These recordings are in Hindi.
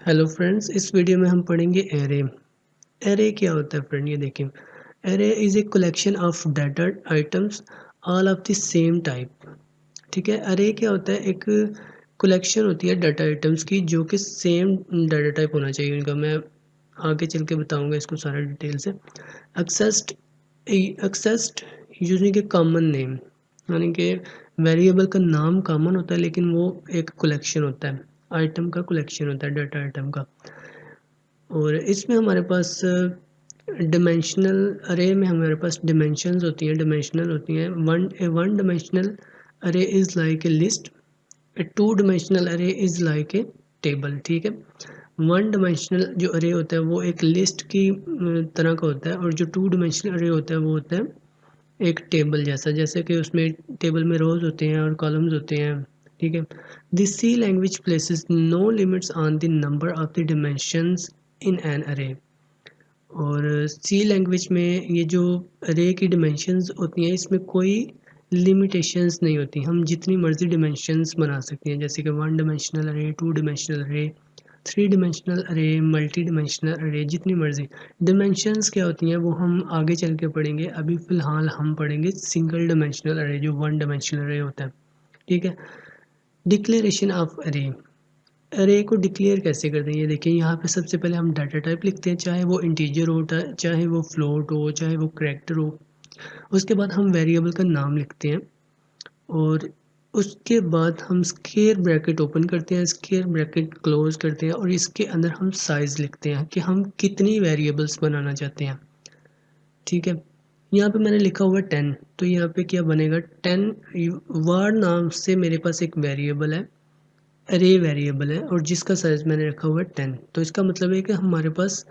हेलो फ्रेंड्स, इस वीडियो में हम पढ़ेंगे एरे। एरे क्या होता है फ्रेंड, ये देखें। Array is a collection of data items all of the same type. ठीक है, एरे क्या होता है? एक कलेक्शन होती है डाटा आइटम्स की जो कि सेम डाटा टाइप होना चाहिए उनका। मैं आगे चल के बताऊंगा इसको सारा डिटेल से। एक्सेस्ड एक्सेस्ड यूजिंग ए कॉमन नेम, यानी कि वेरिएबल का नाम कॉमन होता है लेकिन वो एक कलेक्शन होता है, आइटम का कलेक्शन होता है, डाटा आइटम का। और इसमें हमारे पास डिमेंशनल अरे में हमारे पास डिमेंशंस होती हैं, डिमेंशनल होती हैं। वन डिमेंशनल अरे is like a list, A two dimensional अरे इज़ लाइक ए टेबल। ठीक है, वन डिमेंशनल जो अरे होता है वो एक लिस्ट की तरह का होता है, और जो टू डिमेंशनल अरे होता है वो होता है एक टेबल जैसा, जैसे कि उसमें टेबल में रोज होते हैं और कॉलम्स होते हैं। ठीक है, this C language places no limits on the number of the dimensions in an array. और सी लैंग्वेज में ये जो अरे की डिमेंशंस होती हैं इसमें कोई लिमिटेशंस नहीं होती, हम जितनी मर्जी डिमेंशंस बना सकते हैं, जैसे कि वन डिमेंशनल अरे, टू डिमेंशनल अरे, थ्री डिमेंशनल अरे, मल्टी डिमेंशनल अरे, जितनी मर्जी। डिमेंशंस क्या होती हैं वो हम आगे चल के पढ़ेंगे, अभी फ़िलहाल हम पढ़ेंगे सिंगल डिमेंशनल अरे जो वन डिमेंशनल अरे होता है। ठीक है, डिक्लेरेशन ऑफ अरे। अरे को डिक्लेयर कैसे करते हैं, ये देखिए। यहाँ पे सबसे पहले हम डाटा टाइप लिखते हैं, चाहे वो इंटीजर हो, चाहे वो फ्लोट हो, चाहे वो करैक्टर हो। उसके बाद हम वेरिएबल का नाम लिखते हैं, और उसके बाद हम स्क्वायर ब्रैकेट ओपन करते हैं, स्क्वायर ब्रैकेट क्लोज करते हैं, और इसके अंदर हम साइज़ लिखते हैं कि हम कितनी वेरिएबल्स बनाना चाहते हैं। ठीक है, यहाँ पे मैंने लिखा हुआ है 10, तो यहाँ पे क्या बनेगा 10 वार नाम से मेरे पास एक वेरिएबल है, अरे वेरिएबल है, और जिसका साइज़ मैंने रखा हुआ है 10। तो इसका मतलब है कि हमारे पास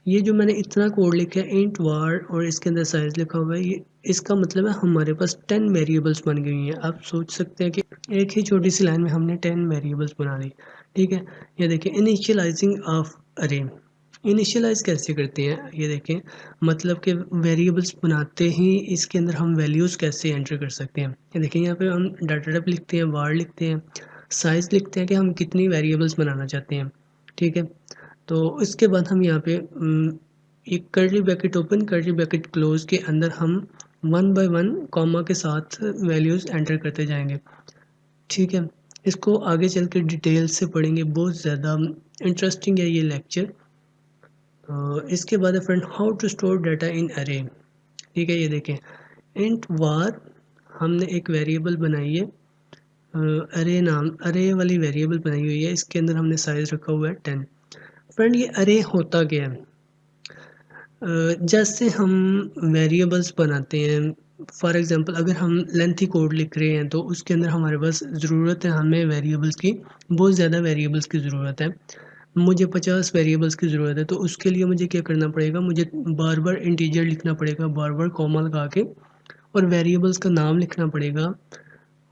ये जो मैंने इतना कोड लिखा है इंट वार और इसके अंदर साइज लिखा हुआ है, ये इसका मतलब है हमारे पास 10 वेरिएबल्स बन गई हैं। आप सोच सकते हैं कि एक ही छोटी सी लाइन में हमने 10 वेरिएबल्स बना ली। ठीक है, ये देखिए इनिशियलाइजिंग ऑफ अरे। इनिशियलाइज कैसे करते हैं, ये देखें। मतलब कि वेरिएबल्स बनाते ही इसके अंदर हम वैल्यूज़ कैसे एंटर कर सकते हैं। ये देखें, यहाँ पे हम डाटा टाइप लिखते हैं, वार लिखते हैं, साइज़ लिखते हैं कि हम कितनी वेरिएबल्स बनाना चाहते हैं। ठीक है, तो इसके बाद हम यहाँ पे एक curly bracket open curly bracket close के अंदर हम वन बाय वन कॉमा के साथ वैल्यूज़ एंटर करते जाएंगे। ठीक है, इसको आगे चल के डिटेल से पढ़ेंगे, बहुत ज़्यादा इंटरेस्टिंग है ये लेक्चर। इसके बाद है friend how to store data in array. ठीक है, ये देखें इंट वार, हमने एक वेरिएबल बनाई है, अरे नाम, अरे वाली वेरिएबल बनाई हुई है, इसके अंदर हमने साइज रखा हुआ है 10। फ्रेंड ये अरे होता क्या है? जैसे हम वेरिएबल्स बनाते हैं, फॉर एग्जांपल अगर हम लेंथी कोड लिख रहे हैं तो उसके अंदर हमारे पास ज़रूरत है हमें वेरिएबल्स की, बहुत ज़्यादा वेरिएबल्स की ज़रूरत है। मुझे 50 वेरिएबल्स की ज़रूरत है, तो उसके लिए मुझे क्या करना पड़ेगा, मुझे बार बार इंटीजर लिखना पड़ेगा, बार बार कॉमा लगा के, और वेरिएबल्स का नाम लिखना पड़ेगा,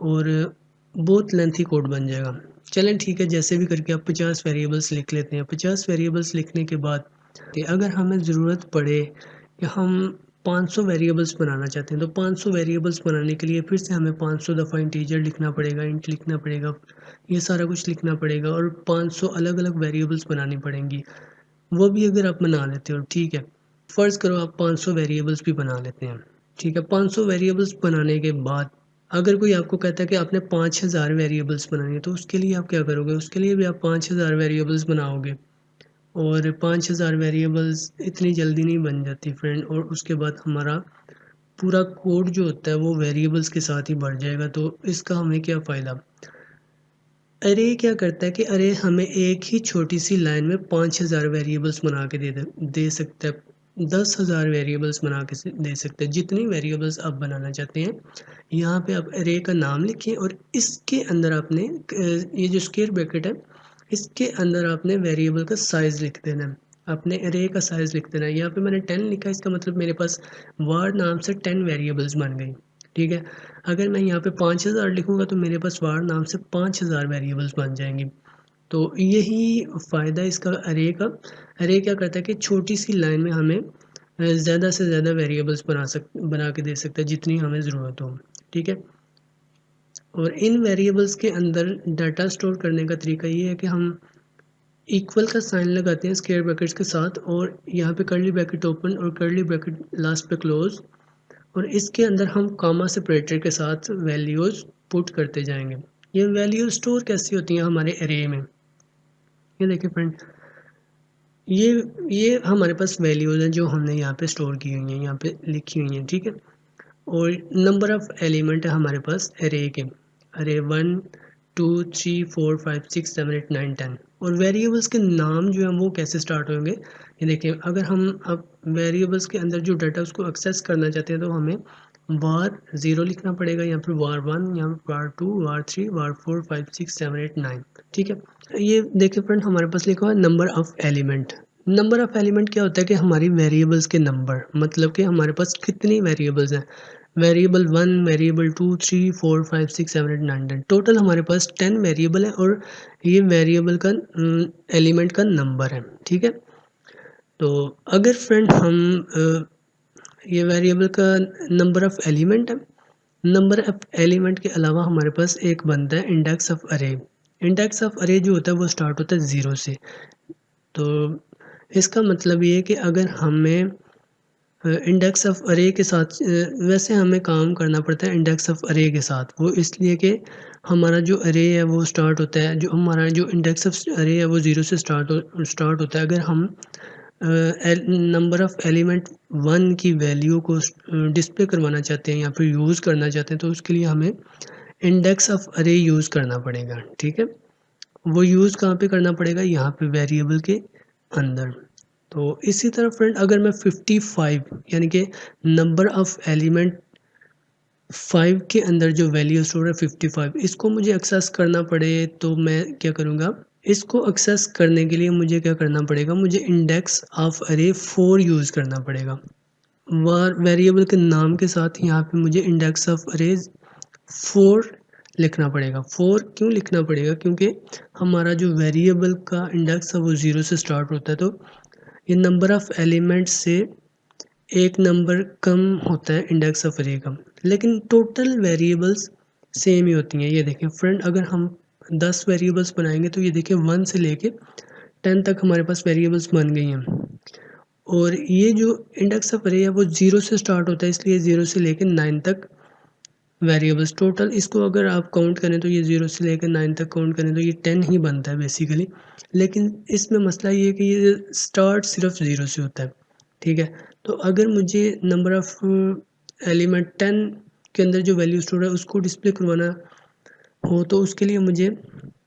और बहुत लेंथी कोड बन जाएगा। चलें ठीक है, जैसे भी करके आप 50 वेरिएबल्स लिख लेते हैं। 50 वेरिएबल्स लिखने के बाद अगर हमें ज़रूरत पड़े कि हम 500 वेरिएबल्स बनाना चाहते हैं, तो 500 वेरिएबल्स बनाने के लिए फिर से हमें 500 दफ़ा इंटीजर लिखना पड़ेगा, इंट लिखना पड़ेगा, ये सारा कुछ लिखना पड़ेगा, और 500 अलग अलग वेरिएबल्स बनानी पड़ेंगी। वो भी अगर आप बना लेते हो, ठीक है, फ़र्ज़ करो आप 500 वेरिएबल्स भी बना लेते हैं। ठीक है, 500 वेरिएबल्स बनाने के बाद अगर कोई आपको कहता है कि आपने 5000 वेरिएबल्स बनानी है, तो उसके लिए आप क्या करोगे? उसके लिए भी आप 5000 वेरिएबल्स बनाओगे, और 5000 वेरिएबल्स इतनी जल्दी नहीं बन जाती फ्रेंड, और उसके बाद हमारा पूरा कोड जो होता है वो वेरिएबल्स के साथ ही बढ़ जाएगा। तो इसका हमें क्या फ़ायदा? अरे क्या करता है कि अरे हमें एक ही छोटी सी लाइन में 5000 वेरिएबल्स बना के दे सकता है, 10,000 वेरिएबल्स बना के दे सकते हैं, जितनी वेरिएबल्स आप बनाना चाहते हैं। यहाँ पे आप अरे का नाम लिखिए, और इसके अंदर आपने ये जो स्क्वायर ब्रैकेट है इसके अंदर आपने वेरिएबल का साइज़ लिख देना है, आपने अरे का साइज़ लिख देना है। यहाँ पे मैंने 10 लिखा है, इसका मतलब मेरे पास वार नाम से 10 वेरिएबल्स बन गई। ठीक है, अगर मैं यहाँ पे 5000 लिखूँगा तो मेरे पास वार नाम से 5000 वेरिएबल्स बन जाएंगी। तो यही फ़ायदा इसका अरे का। अरे क्या करता है कि छोटी सी लाइन में हमें ज़्यादा से ज़्यादा वेरिएबल्स बना के दे सकता है, जितनी हमें ज़रूरत हो। ठीक है, और इन वेरिएबल्स के अंदर डाटा स्टोर करने का तरीका ये है कि हम इक्वल का साइन लगाते हैं स्क्वायर ब्रैकेट्स के साथ, और यहाँ पे कर्ली ब्रैकेट ओपन और कर्ली ब्रैकेट लास्ट पे क्लोज, और इसके अंदर हम कॉमा सेपरेटर के साथ वैल्यूज़ पुट करते जाएंगे। ये वैल्यूज स्टोर कैसी होती हैं हमारे एरे में, ये देखिए फ्रेंड, ये हमारे पास वैल्यूज़ हैं जो हमने यहाँ पे स्टोर की हुई हैं, यहाँ पे लिखी हुई हैं, ठीक है। और नंबर ऑफ एलिमेंट है हमारे पास एरे के, अरे 1 2 3 4 5 6 7 8 9 10। और वेरिएबल्स के नाम जो हैं वो कैसे स्टार्ट होंगे, ये देखिए, अगर हम अब वेरिएबल्स के अंदर जो डाटा उसको एक्सेस करना चाहते हैं तो हमें var 0 लिखना पड़ेगा, यहाँ पर var 1, यहाँ पर var 2, var 3, var 4 5 6 7 8 9, ठीक है। ये देखिए फ्रेंड, हमारे पास लिखा हुआ है number of element. Number of element क्या होता है कि हमारी वेरिएबल्स के नंबर, मतलब कि हमारे पास कितनी वेरिएबल्स हैं, वेरिएबल 1, वेरिएबल 2, 3, 4, 5, 6, 7, 8, 9, 10, टोटल हमारे पास 10 वेरिएबल है, और ये वेरिएबल का एलिमेंट का नंबर है, ठीक है। तो अगर फ्रेंड हम ये वेरिएबल का नंबर ऑफ़ एलिमेंट है, नंबर ऑफ एलिमेंट के अलावा हमारे पास एक बनता है इंडेक्स ऑफ अरे। इंडेक्स ऑफ अरे जो होता है वो स्टार्ट होता है 0 से। तो इसका मतलब ये है कि अगर हमें इंडेक्स ऑफ अरे के साथ वैसे हमें काम करना पड़ता है इंडेक्स ऑफ अरे के साथ, वो इसलिए कि हमारा जो अरे है वो स्टार्ट होता है, जो हमारा जो इंडेक्स ऑफ अरे है वो 0 से स्टार्ट होता है। अगर हम नंबर ऑफ़ एलिमेंट 1 की वैल्यू को डिस्प्ले करवाना चाहते हैं या फिर यूज़ करना चाहते हैं तो उसके लिए हमें इंडेक्स ऑफ अरे यूज़ करना पड़ेगा, ठीक है। वो यूज़ कहाँ पे करना पड़ेगा, यहाँ पे वेरिएबल के अंदर। तो इसी तरह फ्रेंड, अगर मैं 55 यानी कि नंबर ऑफ़ एलिमेंट 5 के अंदर जो वैल्यू स्टोर है 55, इसको मुझे एक्सेस करना पड़े तो मैं क्या करूँगा, इसको एक्सेस करने के लिए मुझे क्या करना पड़ेगा, मुझे इंडेक्स ऑफ अरे 4 यूज़ करना पड़ेगा। वार वेरिएबल के नाम के साथ यहाँ पे मुझे इंडेक्स ऑफ अरेज 4 लिखना पड़ेगा। 4 क्यों लिखना पड़ेगा, क्योंकि हमारा जो वेरिएबल का इंडेक्स है वो 0 से स्टार्ट होता है, तो ये नंबर ऑफ़ एलिमेंट्स से एक नंबर कम होता है इंडेक्स ऑफ अरे का, लेकिन टोटल वेरिएबल्स सेम ही होती हैं। ये देखें फ्रेंड, अगर हम 10 वेरिएबल्स बनाएंगे तो ये देखें 1 से लेके 10 तक हमारे पास वेरिएबल्स बन गई हैं। और ये जो इंडेक्स ऑफ अरे है वो 0 से स्टार्ट होता है, इसलिए 0 से लेकर 9 तक वेरिएबल्स टोटल, इसको अगर आप काउंट करें तो ये 0 से लेकर 9 तक काउंट करें तो ये 10 ही बनता है बेसिकली। लेकिन इसमें मसला ये है कि ये स्टार्ट सिर्फ 0 से होता है, ठीक है। तो अगर मुझे नंबर ऑफ़ एलिमेंट 10 के अंदर जो वैल्यू स्टोर है उसको डिस्प्ले करवाना हो तो उसके लिए मुझे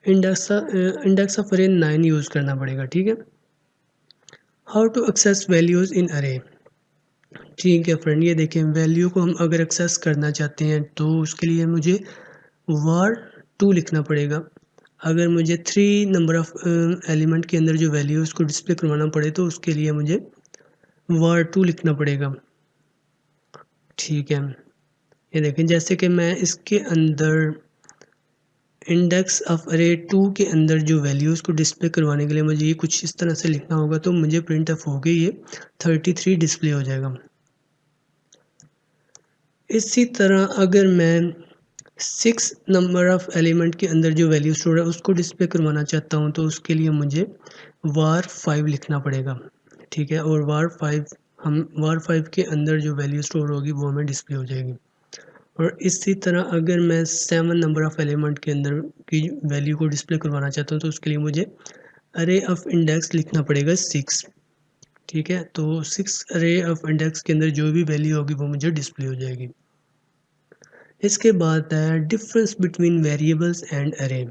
इंडेक्स ऑफ अरे 9 यूज़ करना पड़ेगा, ठीक है। How to access values in array, ठीक है फ्रेंड, ये देखें, वैल्यू को हम अगर एक्सेस करना चाहते हैं तो उसके लिए मुझे var 2 लिखना पड़ेगा। अगर मुझे 3 नंबर ऑफ़ एलिमेंट के अंदर जो वैल्यू है उसको डिस्प्ले करवाना पड़े तो उसके लिए मुझे var 2 लिखना पड़ेगा, ठीक है। ये देखें, जैसे कि मैं इसके अंदर इंडेक्स ऑफ अरे 2 के अंदर जो वैल्यूज़ को डिस्प्ले करवाने के लिए मुझे ये कुछ इस तरह से लिखना होगा, तो मुझे प्रिंट ऑफ होके ये 33 डिस्प्ले हो जाएगा। इसी तरह अगर मैं 6 नंबर ऑफ़ एलिमेंट के अंदर जो वैल्यू स्टोर है उसको डिस्प्ले करवाना चाहता हूँ तो उसके लिए मुझे var 5 लिखना पड़ेगा, ठीक है। और var 5 के अंदर जो वैल्यू स्टोर होगी वो हमें डिस्प्ले हो जाएगी। और इसी तरह अगर मैं 7 नंबर ऑफ़ एलिमेंट के अंदर की वैल्यू को डिस्प्ले करवाना चाहता हूँ तो उसके लिए मुझे अरे ऑफ इंडेक्स लिखना पड़ेगा 6, ठीक है। तो 6 अरे ऑफ इंडेक्स के अंदर जो भी वैल्यू होगी वो मुझे डिस्प्ले हो जाएगी। इसके बाद है डिफरेंस बिटवीन वेरिएबल्स एंड अरे,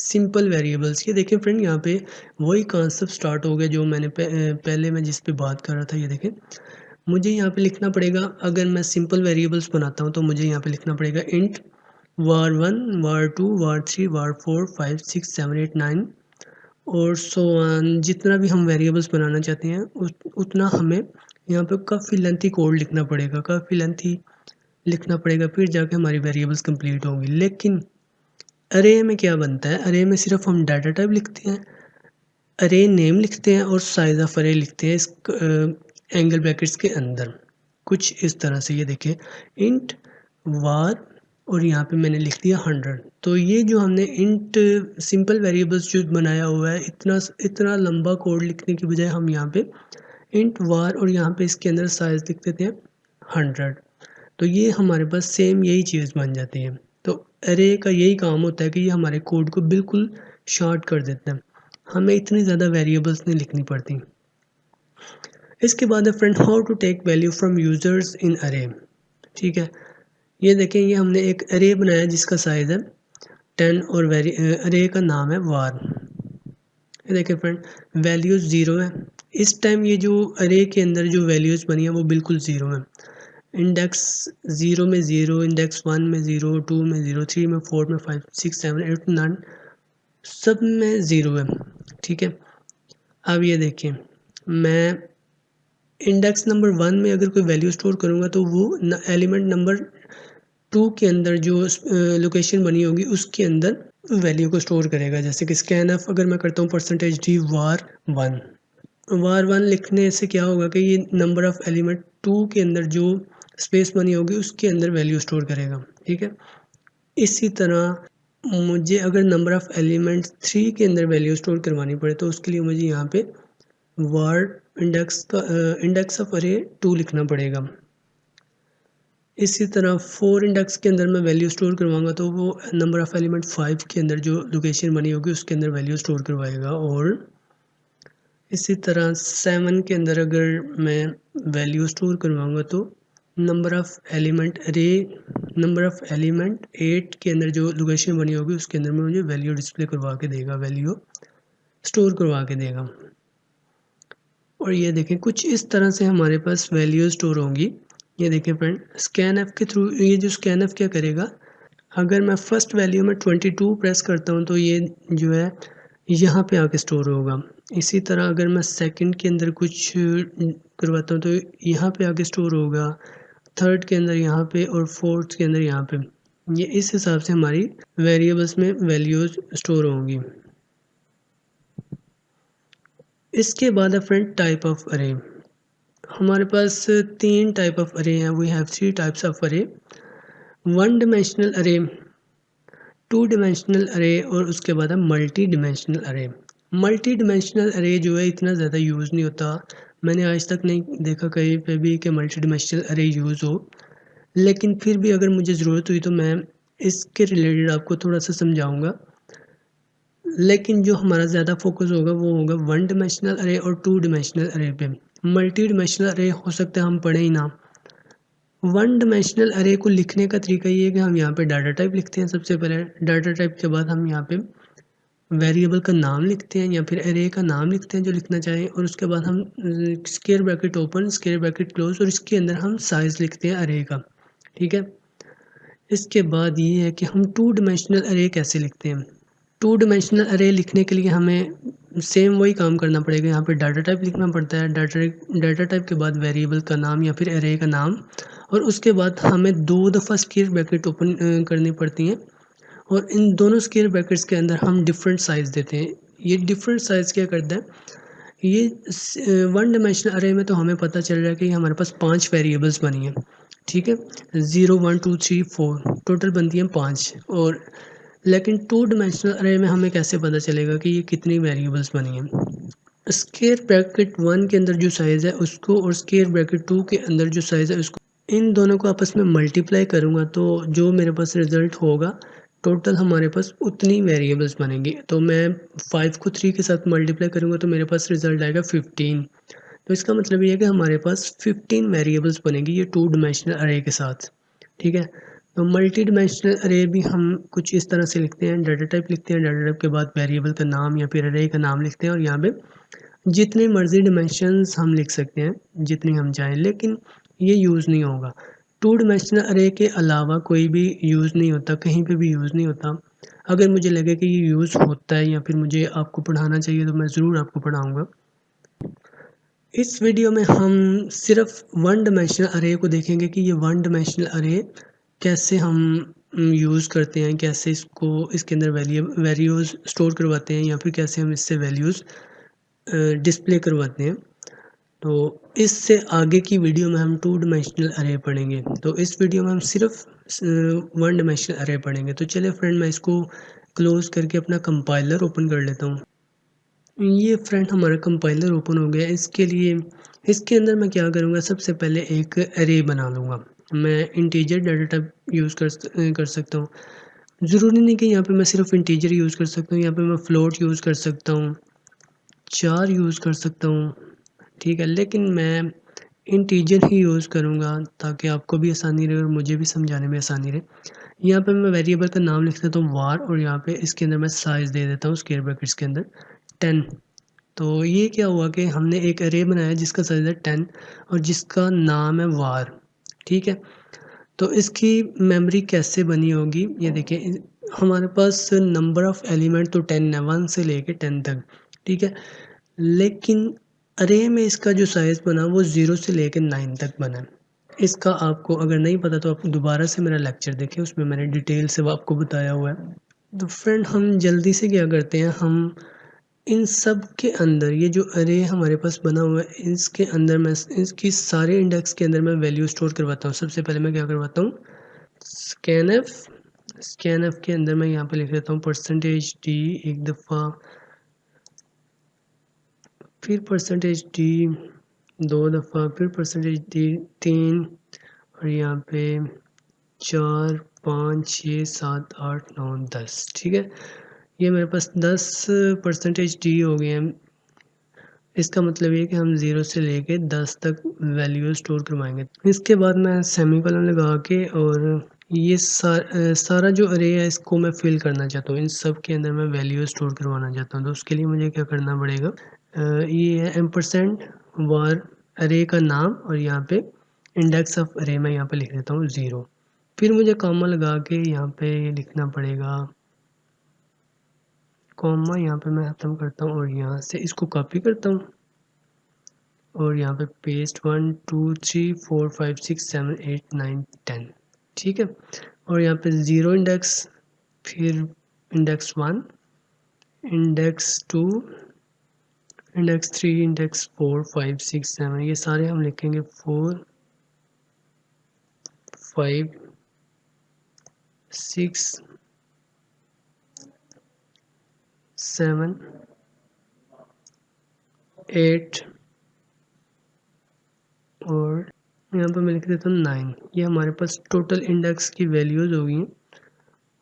सिंपल वेरिएबल्स। ये देखें फ्रेंड, यहाँ पे वही कॉन्सेप्ट स्टार्ट हो गया जो मैंने पहले मैं जिस पे बात कर रहा था। ये देखें, मुझे यहाँ पे लिखना पड़ेगा, अगर मैं सिंपल वेरिएबल्स बनाता हूँ तो मुझे यहाँ पे लिखना पड़ेगा int var 1, var 2, var 3, var 4, 5, 6, 7, 8, 9 और सो ऑन, जितना भी हम वेरिएबल्स बनाना चाहते हैं उतना हमें यहाँ पे काफ़ी लेंथी कोड लिखना पड़ेगा, काफ़ी लेंथी लिखना पड़ेगा, फिर जाके हमारी वेरिएबल्स कंप्लीट होंगी। लेकिन अरे में क्या बनता है, अरे में सिर्फ हम डाटा टाइप लिखते हैं, अरे नेम लिखते हैं और साइज ऑफ अरे लिखते हैं इस एंगल ब्रैकेट्स के अंदर, कुछ इस तरह से। ये देखिए, इंट var और यहाँ पे मैंने लिख दिया 100। तो ये जो हमने इंट सिंपल वेरिएबल्स जो बनाया हुआ है, इतना लंबा कोड लिखने की बजाय हम यहाँ पे इंट वार और यहाँ पे इसके अंदर साइज लिख देते हैं 100। तो ये हमारे पास सेम यही चीज़ बन जाती है। तो अरे का यही काम होता है कि ये हमारे कोड को बिल्कुल शॉर्ट कर देता है, हमें इतनी ज़्यादा वेरिएबल्स नहीं लिखनी पड़ती। इसके बाद है friend, how to take value from users in array. ठीक है, ये देखें, ये हमने एक अरे बनाया जिसका साइज़ है 10 और अरे का नाम है वार। ये देखें फ्रेंड, वैल्यूज़ 0 है। इस टाइम ये जो अरे के अंदर जो वैल्यूज़ बनी है वो बिल्कुल 0 है। इंडेक्स 0 में 0, इंडेक्स 1 में 0, 2 में 0, 3 में 4 में 5, 6, 7, 8, 9 सब में 0 है। ठीक है, अब ये देखिए, मैं इंडेक्स नंबर 1 में अगर कोई वैल्यू स्टोर करूँगा तो वो एलिमेंट नंबर 2 के अंदर जो लोकेशन बनी होगी उसके अंदर वैल्यू को स्टोर करेगा। जैसे कि स्कैनफ अगर मैं करता हूँ %d var1 लिखने से क्या होगा कि ये नंबर ऑफ़ एलिमेंट 2 के अंदर जो स्पेस बनी होगी उसके अंदर वैल्यू स्टोर करेगा। ठीक है, इसी तरह मुझे अगर नंबर ऑफ़ एलिमेंट 3 के अंदर वैल्यू स्टोर करवानी पड़े तो उसके लिए मुझे यहाँ पे var इंडेक्स ऑफ अरे 2 लिखना पड़ेगा। इसी तरह 4 इंडेक्स के अंदर मैं वैल्यू स्टोर करवाऊंगा तो वो नंबर ऑफ़ एलिमेंट 5 के अंदर जो लोकेशन बनी होगी उसके अंदर वैल्यू स्टोर करवाएगा। और इसी तरह 7 के अंदर अगर मैं वैल्यू स्टोर करवाऊंगा तो नंबर ऑफ़ एलिमेंट 8 के अंदर जो लोकेशन बनी होगी उसके अंदर में मुझे वैल्यू डिस्प्ले करवा के देगा, वैल्यू स्टोर करवा के देगा। और ये देखें, कुछ इस तरह से हमारे पास वैल्यू स्टोर होंगी। ये देखें फ्रेंड, स्कैनएफ के थ्रू ये जो स्कैनएफ क्या करेगा, अगर मैं फर्स्ट वैल्यू में 22 प्रेस करता हूँ तो ये जो है यहाँ पे आके स्टोर होगा। इसी तरह अगर मैं सेकंड के अंदर कुछ करवाता हूँ तो यहाँ पे आके स्टोर होगा, थर्ड के अंदर यहाँ पे और फोर्थ के अंदर यहाँ पे। ये इस हिसाब से हमारी वेरिएबल्स में वैल्यूज स्टोर होंगी। इसके बाद है फ्रेंड टाइप ऑफ अरे। हमारे पास 3 टाइप ऑफ अरे हैं। वी हैव 3 टाइप्स ऑफ अरे, 1 डिमेंशनल अरे, 2 डिमेंशनल अरे और उसके बाद है मल्टी डिमेंशनल अरे। मल्टी डिमेंशनल अरे जो है इतना ज़्यादा यूज़ नहीं होता, मैंने आज तक नहीं देखा कहीं पे भी कि मल्टी डिमेंशनल अरे यूज़ हो, लेकिन फिर भी अगर मुझे ज़रूरत हुई तो मैं इसके रिलेटेड आपको थोड़ा सा समझाऊंगा। लेकिन जो हमारा ज़्यादा फोकस होगा वो होगा 1 डिमेंशनल अरे और 2 डिमेंशनल अरे पे। मल्टी डिमेंशनल अरे हो सकता है हम पढ़े ही ना। 1 डिमेंशनल अरे को लिखने का तरीका ये है कि हम यहाँ पे डाटा टाइप लिखते हैं। सबसे पहले डाटा टाइप के बाद हम यहाँ पे वेरिएबल का नाम लिखते हैं या फिर अरे का नाम लिखते हैं जो लिखना चाहें, और उसके बाद हम square bracket open, square bracket close, और इसके अंदर हम साइज़ लिखते हैं अरे का। ठीक है, इसके बाद ये है कि हम 2 डिमेंशनल अरे कैसे लिखते हैं। 2 डिमेंशनल अरे लिखने के लिए हमें सेम वही काम करना पड़ेगा। यहाँ पे डाटा टाइप लिखना पड़ता है, डाटा टाइप के बाद वेरिएबल का नाम या फिर अरे का नाम, और उसके बाद हमें 2 दफ़ा स्क्वायर ब्रैकेट ओपन करनी पड़ती हैं, और इन दोनों स्क्वायर ब्रैकेट्स के अंदर हम डिफरेंट साइज़ देते हैं। ये डिफरेंट साइज़ क्या करता है, ये 1 डिमेंशनल अरे में तो हमें पता चल रहा है कि हमारे पास 5 वेरिएबल्स बनी हैं। ठीक है, 0, 1, 2, 3, 4 टोटल बनती हैं 5। और लेकिन 2 डिमेंशनल अरे में हमें कैसे पता चलेगा कि ये कितनी वेरिएबल्स बनी हैं। स्क्वायर ब्रैकेट 1 के अंदर जो साइज़ है उसको और स्क्वायर ब्रैकेट 2 के अंदर जो साइज़ है उसको, इन दोनों को आपस में मल्टीप्लाई करूँगा तो जो मेरे पास रिज़ल्ट होगा, टोटल हमारे पास उतनी वेरिएबल्स बनेंगी। तो मैं 5 को 3 के साथ मल्टीप्लाई करूँगा तो मेरे पास रिज़ल्ट आएगा 15। तो इसका मतलब ये है कि हमारे पास 15 वेरिएबल्स बनेंगी ये 2 डिमेंशनल अरे के साथ। ठीक है, तो मल्टी डिमेंशनल अरे भी हम कुछ इस तरह से लिखते हैं, डाटा टाइप लिखते हैं, डाटा टाइप के बाद वेरिएबल का नाम या फिर अरे का नाम लिखते हैं, और यहाँ पे जितने मर्जी डिमेंशंस हम लिख सकते हैं जितनी हम चाहें, लेकिन ये यूज़ नहीं होगा। 2 डिमेंशनल अरे के अलावा कोई भी यूज़ नहीं होता, कहीं पे भी यूज़ नहीं होता। अगर मुझे लगे कि ये यूज़ होता है या फिर मुझे आपको पढ़ाना चाहिए तो मैं ज़रूर आपको पढ़ाऊँगा। इस वीडियो में हम सिर्फ 1 डिमेंशनल अरे को देखेंगे कि ये 1 डिमेंशनल अरे कैसे हम यूज़ करते हैं, कैसे इसको इसके अंदर वैल्यूज़ स्टोर करवाते हैं या फिर कैसे हम इससे वैल्यूज़ डिस्प्ले करवाते हैं। तो इससे आगे की वीडियो में हम 2 डायमेंशनल अरे पढ़ेंगे। तो इस वीडियो में हम सिर्फ 1 डायमेंशनल अरे पढ़ेंगे। तो चलिए फ्रेंड, मैं इसको क्लोज करके अपना कंपाइलर ओपन कर लेता हूँ। ये फ्रेंड हमारा कंपाइलर ओपन हो गया। इसके लिए इसके अंदर मैं क्या करूँगा, सबसे पहले एक अरे बना लूँगा। मैं इंटीजर डाटा टाइप यूज़ कर सकता हूँ। ज़रूरी नहीं कि यहाँ पे मैं सिर्फ इंटीजर यूज़ कर सकता हूँ, यहाँ पे मैं फ्लोट यूज़ कर सकता हूँ, 4 यूज़ कर सकता हूँ, ठीक है। लेकिन मैं इंटीजर ही यूज़ करूँगा ताकि आपको भी आसानी रहे और मुझे भी समझाने में आसानी रहे। यहाँ पे मैं वेरिएबल का नाम लिख देता हूँ वार, और यहाँ पे इसके अंदर मैं साइज़ दे देता हूँ स्क्वायर ब्रैकेट्स के अंदर 10। तो ये क्या हुआ कि हमने एक अरे बनाया जिसका साइज़ है 10 और जिसका नाम है वार, ठीक है। तो इसकी मेमोरी कैसे बनी होगी ये देखिए। हमारे पास नंबर ऑफ़ एलिमेंट तो 10 है, 1 से लेके 10 तक, ठीक है। लेकिन अरे में इसका जो साइज़ बना वो 0 से लेके 9 तक बना है। इसका आपको अगर नहीं पता तो आप दोबारा से मेरा लेक्चर देखें, उसमें मैंने डिटेल से वो आपको बताया हुआ है। तो फ्रेंड, हम जल्दी से क्या करते हैं, हम इन सब के अंदर ये जो अरे हमारे पास बना हुआ है इसके अंदर मैं इसकी सारे इंडेक्स के अंदर मैं वैल्यू स्टोर करवाता हूँ। सबसे पहले मैं क्या करवाता हूँ, स्कैनएफ के अंदर मैं यहाँ पे लिख देता हूँ %d एक दफ़ा, फिर %d 2 दफ़ा, फिर %d 3, और यहाँ पे 4 5 6 7 8 9 10, ठीक है। ये मेरे पास 10% हो गए हैं। इसका मतलब ये है कि हम 0 से लेके 10 तक वैल्यू स्टोर करवाएंगे। इसके बाद मैं सेमीकोलन लगा के, और ये सारा जो अरे है इसको मैं फिल करना चाहता हूँ। इन सब के अंदर मैं वैल्यू स्टोर करवाना चाहता हूँ। तो उसके लिए मुझे क्या करना पड़ेगा, ये है एम्परसेंड वार अरे का नाम, और यहाँ पे इंडेक्स ऑफ अरे मैं यहाँ पे लिख देता हूँ 0। फिर मुझे कॉमा लगा के यहाँ पे लिखना पड़ेगा, कॉमा यहाँ पे मैं ख़त्म करता हूँ और यहाँ से इसको कॉपी करता हूँ और यहाँ पे पेस्ट 1 2 3 4 5 6 7 8 9 10, ठीक है। और यहाँ पे 0 इंडेक्स, फिर इंडेक्स 1, इंडेक्स 2, इंडेक्स 3, इंडेक्स 4 5 6 7, ये सारे हम लिखेंगे 4 5 6 7 8, और यहाँ पे मैं लिख देता हूँ 9। ये हमारे पास टोटल इंडेक्स की वैल्यूज़ होगी।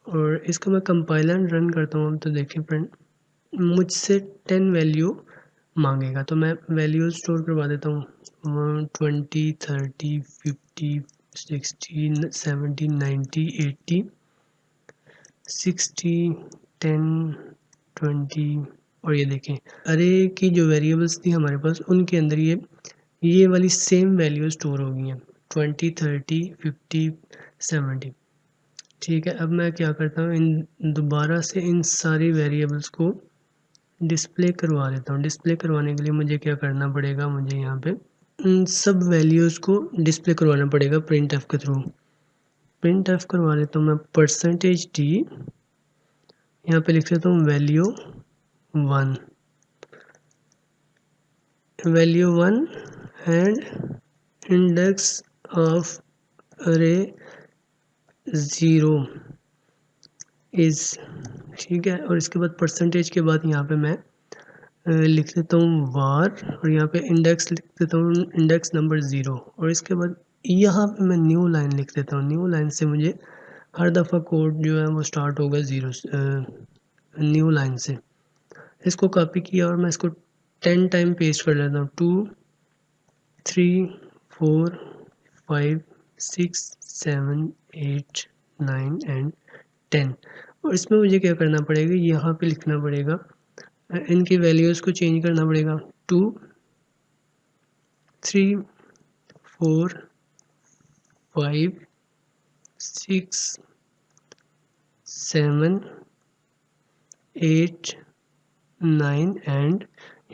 और इसको मैं कंपाइलर रन करता हूँ तो देखिए फ्रेंड, मुझसे 10 वैल्यू मांगेगा। तो मैं वैल्यू स्टोर करवा देता हूँ 20 30 50 60 70 90 80 60 10 20। और ये देखें अरे की जो वेरिएबल्स थी हमारे पास उनके अंदर ये वाली सेम वैल्यू स्टोर हो गई हैं 20 30 50 70, ठीक है। अब मैं क्या करता हूँ, इन दोबारा से इन सारी वेरिएबल्स को डिस्प्ले करवा लेता हूँ। डिस्प्ले करवाने के लिए मुझे क्या करना पड़ेगा, मुझे यहाँ पे इन सब वैल्यूज़ को डिस्प्ले करवाना पड़ेगा प्रिंट एफ के थ्रू। प्रिंट एफ करवा लेता हूँ मैं %d, यहाँ पे लिख देता हूँ वैल्यू 1 एंड इंडेक्स ऑफ अरे 0 इज़, ठीक है। और इसके बाद परसेंटेज के बाद यहाँ पे मैं लिख देता हूँ वार, और यहाँ पे इंडेक्स लिख देता हूँ इंडेक्स नंबर 0, और इसके बाद यहाँ पे मैं न्यू लाइन लिख देता हूँ। न्यू लाइन से मुझे हर दफ़ा कोड जो है वो स्टार्ट होगा 0 न्यू लाइन से। इसको कॉपी किया और मैं इसको 10 टाइम पेस्ट कर लेता हूँ 2 3 4 5 6 7 8 9 एंड 10। और इसमें मुझे क्या करना पड़ेगा, यहाँ पे लिखना पड़ेगा, इनकी वैल्यूज़ को चेंज करना पड़ेगा 2 3 4 5 6 7 8 9 एंड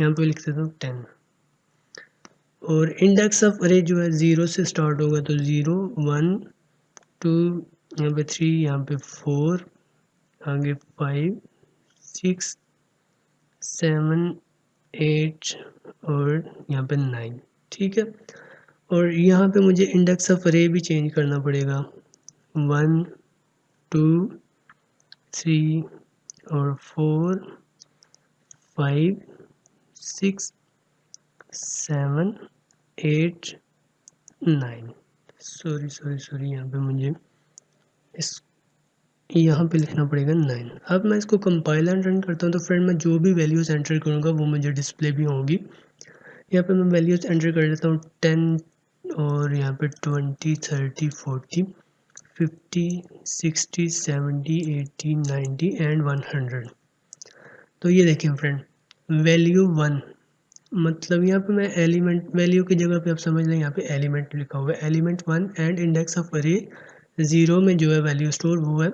यहाँ पे लिख देता हूँ 10। और इंडेक्स ऑफ अरे जो है 0 से स्टार्ट होगा, तो 0 1 2, यहाँ पे 3, यहाँ पे 4, आगे 5 6 7 8 और यहाँ पे 9। ठीक है। और यहाँ पे मुझे इंडेक्स ऑफ अरे भी चेंज करना पड़ेगा, 1 2 3 और 4 5 6 7 8 9। सॉरी यहाँ पे मुझे इस यहाँ पे लिखना पड़ेगा 9। अब मैं इसको कंपाइल एंड रन करता हूँ तो फ्रेंड मैं जो भी वैल्यूज़ एंटर करूँगा वो मुझे डिस्प्ले भी होंगी। यहाँ पे मैं वैल्यूज़ एंटर कर देता हूँ 10 और यहाँ पे 20 30 40 50 60 70 80 90 एंड 100। तो ये देखिए फ्रेंड, वैल्यू 1 मतलब यहाँ पे मैं एलिमेंट वैल्यू की जगह पे आप समझ लें यहाँ पे एलिमेंट लिखा हुआ है, एलिमेंट 1 एंड इंडेक्स ऑफ अरे 0 में जो है वैल्यू स्टोर वो है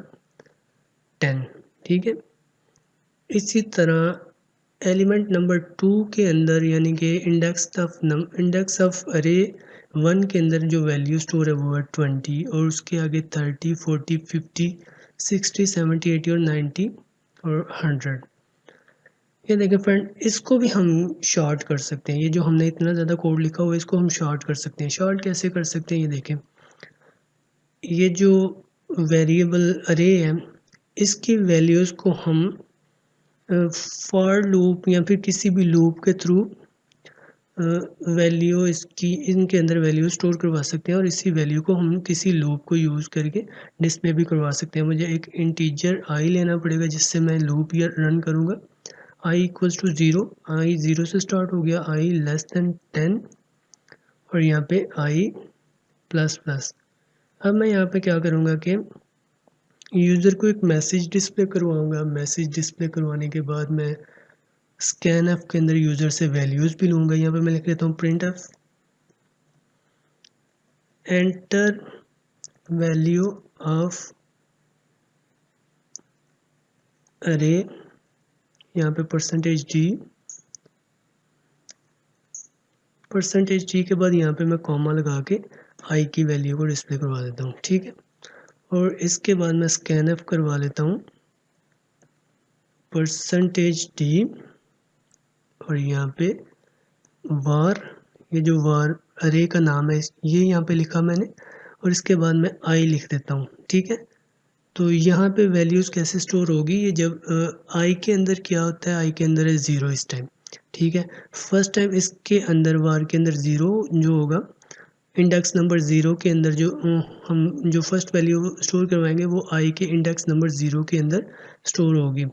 10। ठीक है। इसी तरह एलिमेंट नंबर 2 के अंदर यानी कि इंडेक्स ऑफ अरे 1 के अंदर जो वैल्यू स्टोर है वो है 20 और उसके आगे 30 40 50 60 70 80 और 90 और 100। ये देखिए फ्रेंड, इसको भी हम शॉर्ट कर सकते हैं। ये जो हमने इतना ज़्यादा कोड लिखा हुआ है इसको हम शॉर्ट कर सकते हैं। शॉर्ट कैसे कर सकते हैं, ये देखें, ये जो वेरिएबल अरे है इसकी वैल्यूज़ को हम फॉर लूप या फिर किसी भी लूप के थ्रू वैल्यू इसकी इनके अंदर वैल्यू स्टोर करवा सकते हैं और इसी वैल्यू को हम किसी लूप को यूज़ करके डिस्प्ले भी करवा सकते हैं। मुझे एक इंटीजर आई लेना पड़ेगा जिससे मैं लूप या रन करूँगा। आई इक्वल्स टू 0, आई 0 से स्टार्ट हो गया, आई लेस देन 10 और यहाँ पे आई प्लस प्लस। अब मैं यहाँ पे क्या करूँगा कि यूज़र को एक मैसेज डिस्प्ले करवाऊँगा। मैसेज डिस्प्ले करवाने के बाद मैं स्कैन एफ के अंदर यूज़र से वैल्यूज़ भी लूँगा। यहाँ पे मैं लिख लेता हूँ print F enter value of अरे, यहाँ पे परसेंटेज डी के बाद यहाँ पे मैं कॉमा लगा के आई की वैल्यू को डिस्प्ले करवा देता हूँ। ठीक है। और इसके बाद मैं स्कैन एफ करवा लेता हूँ परसेंटेज डी और यहाँ पे वार, ये जो वार अरे का नाम है ये यहाँ पे लिखा मैंने और इसके बाद मैं आई लिख देता हूँ। ठीक है। तो यहाँ पे वैल्यूज़ कैसे स्टोर होगी, ये जब आई के अंदर क्या होता है, आई के अंदर है 0 इस टाइम। ठीक है। फर्स्ट टाइम इसके अंदर वार के अंदर 0 जो होगा, इंडेक्स नंबर 0 के अंदर जो हम जो फर्स्ट वैल्यू स्टोर करवाएंगे वो आई के इंडेक्स नंबर 0 के अंदर स्टोर होगी।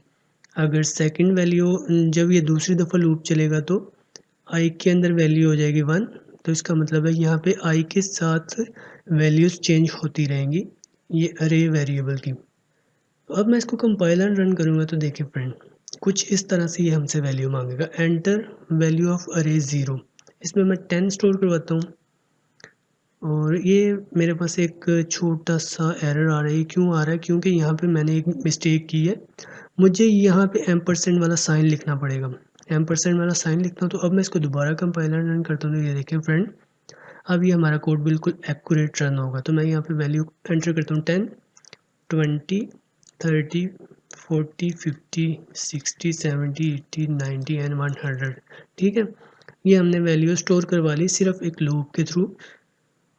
अगर सेकंड वैल्यू जब ये दूसरी दफ़ा लूप चलेगा तो आई के अंदर वैल्यू हो जाएगी 1। तो इसका मतलब है यहाँ पे आई के साथ वैल्यूज़ चेंज होती रहेंगी ये अरे वेरिएबल की। तो अब मैं इसको कंपाइल एंड रन करूँगा तो देखिए फ्रेंड, कुछ इस तरह से ये हमसे वैल्यू मांगेगा, एंटर वैल्यू ऑफ अरे 0। इसमें मैं 10 स्टोर करवाता हूँ और ये मेरे पास एक छोटा सा एरर आ रहा है। क्यों आ रहा है, क्योंकि यहाँ पे मैंने एक मिस्टेक की है। मुझे यहाँ पे एम्परसेंड वाला साइन लिखना पड़ेगा। एम्परसेंड वाला साइन लिखता हूँ तो अब मैं इसको दोबारा कंपाइल एंड रन करता हूँ तो ये देखें फ्रेंड, अब ये हमारा कोड बिल्कुल एक्यूरेट रन होगा। तो मैं यहाँ पे वैल्यू एंटर करता हूँ 10 20 30 40 50 60 70 80 90 एंड 100। ठीक है। ये हमने वैल्यू स्टोर करवा ली सिर्फ एक लूप के थ्रू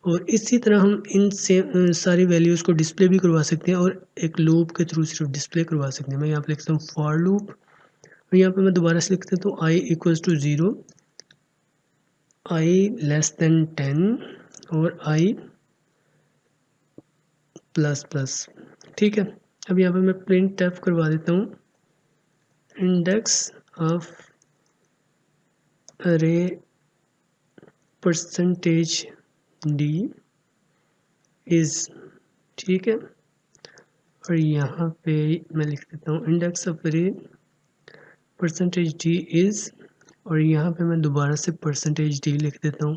और इसी तरह हम इन से सारी वैल्यूज़ को डिस्प्ले भी करवा सकते हैं और एक लूप के थ्रू सिर्फ डिस्प्ले करवा सकते हैं। मैं यहाँ पे लिखता हूँ फॉर लूप और यहाँ पे मैं दोबारा से लिख देता हूँ i equals to 0, i less than 10 और आई प्लस प्लस। ठीक है। अब यहाँ पे मैं प्रिंट एफ करवा देता हूँ इंडेक्स ऑफ अरे परसेंटेज डी इज़। ठीक है। और यहाँ पे मैं लिख देता हूँ इंडेक्स ऑफ अरे परसेंटेज डी इज़ और यहाँ पे मैं दोबारा से परसेंटेज डी लिख देता हूँ।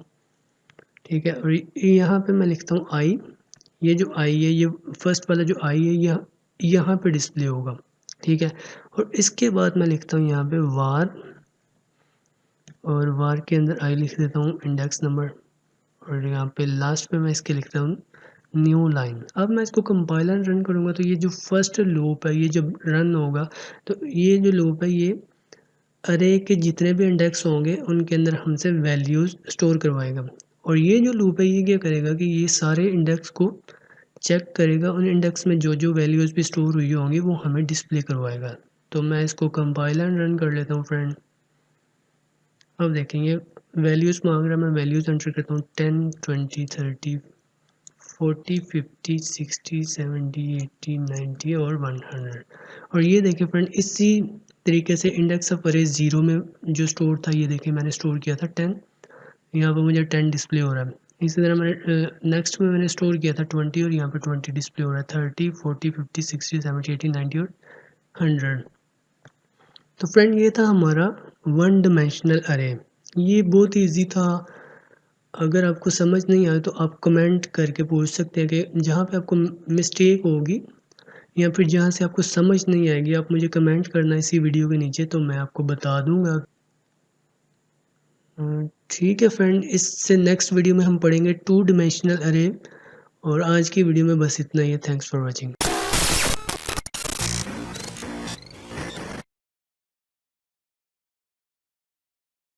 ठीक है। और यहाँ पे मैं लिखता हूँ आई, ये जो आई है ये फर्स्ट वाला जो आई है यहाँ पे डिस्प्ले होगा। ठीक है। और इसके बाद मैं लिखता हूँ यहाँ पे वार और वार के अंदर आई लिख देता हूँ इंडेक्स नंबर और यहाँ पे लास्ट पे मैं इसके लिखता हूँ न्यू लाइन। अब मैं इसको कंपाइल एंड रन करूँगा तो ये जो फर्स्ट लूप है ये जब रन होगा तो ये जो लूप है ये अरे के जितने भी इंडेक्स होंगे उनके अंदर हमसे वैल्यूज़ स्टोर करवाएगा। और ये जो लूप है ये क्या करेगा कि ये सारे इंडेक्स को चेक करेगा, उन इंडेक्स में जो जो वैल्यूज़ भी स्टोर हुई होंगी वो हमें डिस्प्ले करवाएगा। तो मैं इसको कंपाइल एंड रन कर लेता हूँ फ्रेंड। अब देखेंगे वैल्यूज़ मांग रहा है, मैं वैल्यूज़ एंटर करता हूँ 10 20 30 40 50 60 70 80 90 और 100। और ये देखिए फ्रेंड इसी तरीके से इंडेक्स ऑफ अरे 0 में जो स्टोर था, ये देखिए मैंने स्टोर किया था 10, यहाँ पर मुझे 10 डिस्प्ले हो रहा है। इसी तरह मैंने नेक्स्ट में मैंने स्टोर किया था 20 और यहाँ पे 20 डिस्प्ले हो रहा है। 30 40 50 60 70 80 90 और 100। तो फ्रेंड ये था हमारा वन डायमेंशनल अरे। ये बहुत ईजी था। अगर आपको समझ नहीं आए तो आप कमेंट करके पूछ सकते हैं कि जहाँ पे आपको मिस्टेक होगी या फिर जहाँ से आपको समझ नहीं आएगी, आप मुझे कमेंट करना इसी वीडियो के नीचे, तो मैं आपको बता दूंगा। ठीक है फ्रेंड, इससे नेक्स्ट वीडियो में हम पढ़ेंगे टू डायमेंशनल अरे। और आज की वीडियो में बस इतना ही है। Thanks for watching.